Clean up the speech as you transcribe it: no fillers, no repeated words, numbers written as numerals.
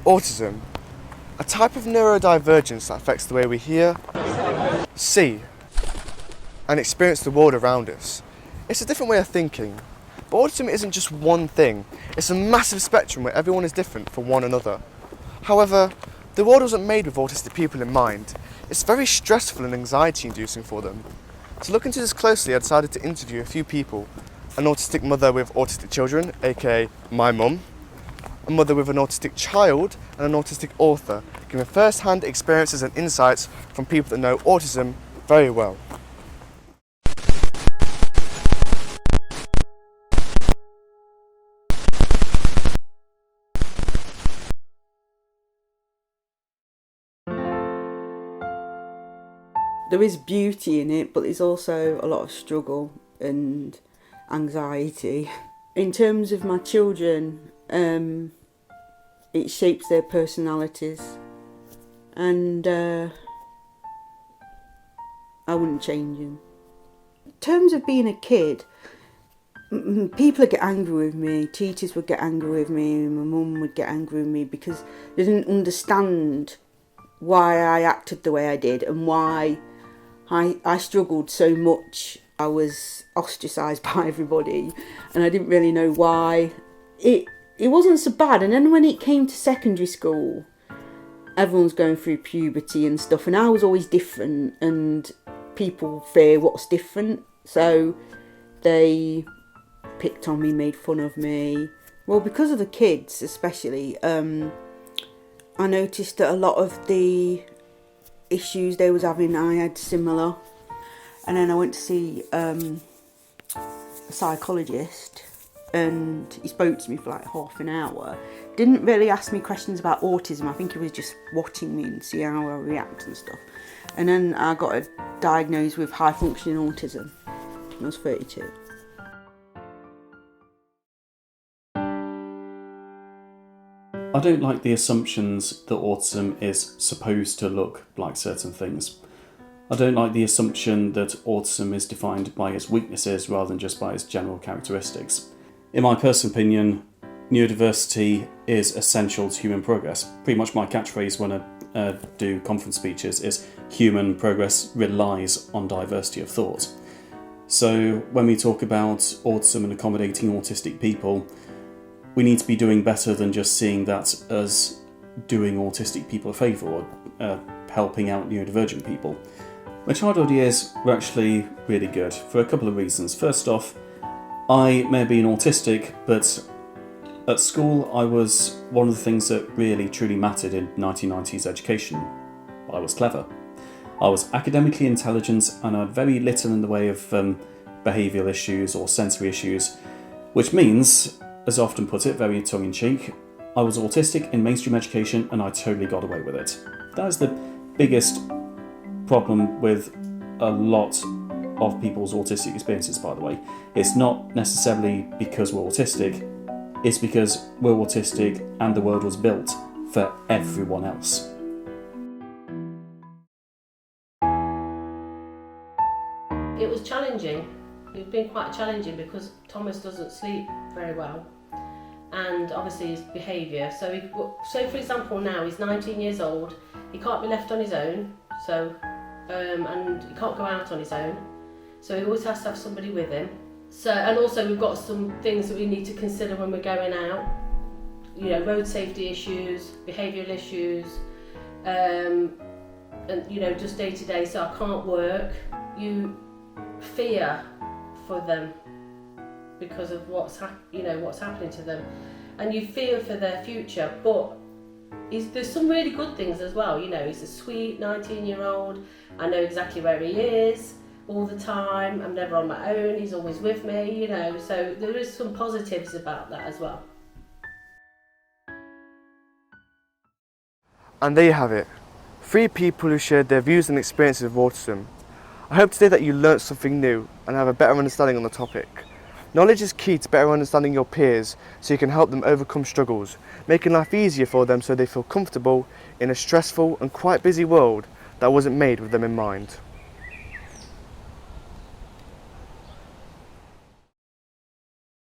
Autism, a type of neurodivergence that affects the way we hear, see, and experience the world around us. It's a different way of thinking, but autism isn't just one thing, it's a massive spectrum where everyone is different from one another. However, the world wasn't made with autistic people in mind. It's very stressful and anxiety inducing for them. To look into this closely, I decided to interview a few people: an autistic mother with autistic children, aka my mum, a mother with an autistic child, and an autistic author, giving first-hand experiences and insights from people that know autism very well. There is beauty in it, but there's also a lot of struggle and anxiety. In terms of my children, it shapes their personalities, and I wouldn't change them. In terms of being a kid, people would get angry with me, teachers would get angry with me, my mum would get angry with me because they didn't understand why I acted the way I did and why I struggled so much. I was ostracised by everybody and I didn't really know why. It wasn't so bad, and then when it came to secondary school, everyone's going through puberty and stuff, and I was always different and people fear what's different, so they picked on me, made fun of me. Well, because of the kids especially, I noticed that a lot of the issues they was having, I had similar. And then I went to see a psychologist, and he spoke to me for like half an hour. Didn't really ask me questions about autism. I think he was just watching me and see how I react and stuff. And then I got diagnosed with high functioning autism when I was 32. I don't like the assumptions that autism is supposed to look like certain things. I don't like the assumption that autism is defined by its weaknesses rather than just by its general characteristics. In my personal opinion, neurodiversity is essential to human progress. Pretty much my catchphrase when I do conference speeches is human progress relies on diversity of thought. So when we talk about autism and accommodating autistic people, we need to be doing better than just seeing that as doing autistic people a favour or helping out neurodivergent people. My childhood years were actually really good for a couple of reasons. First off, I may have been autistic, but at school I was one of the things that really truly mattered in 1990s education. I was clever. I was academically intelligent and I had very little in the way of behavioural issues or sensory issues, which means, as I often put it, very tongue-in-cheek, I was autistic in mainstream education and I totally got away with it. That is the biggest problem with a lot of people's autistic experiences, by the way. It's not necessarily because we're autistic, it's because we're autistic and the world was built for everyone else. It was challenging. It's been quite challenging because Thomas doesn't sleep very well, and obviously his behaviour. So for example, now he's 19 years old. He can't be left on his own. So and he can't go out on his own. So he always has to have somebody with him. So, and also we've got some things that we need to consider when we're going out. You know, road safety issues, behavioural issues, and you know, just day to day. So I can't work. You fear for them because of what's happening to them, and you fear for their future. But there's some really good things as well. You know, he's a sweet 19-year-old. I know exactly where he is all the time. I'm never on my own. He's always with me. You know, so there is some positives about that as well. And there you have it. 3 people who shared their views and experiences of autism. I hope today that you learnt something new and have a better understanding on the topic. Knowledge is key to better understanding your peers so you can help them overcome struggles, making life easier for them so they feel comfortable in a stressful and quite busy world that wasn't made with them in mind.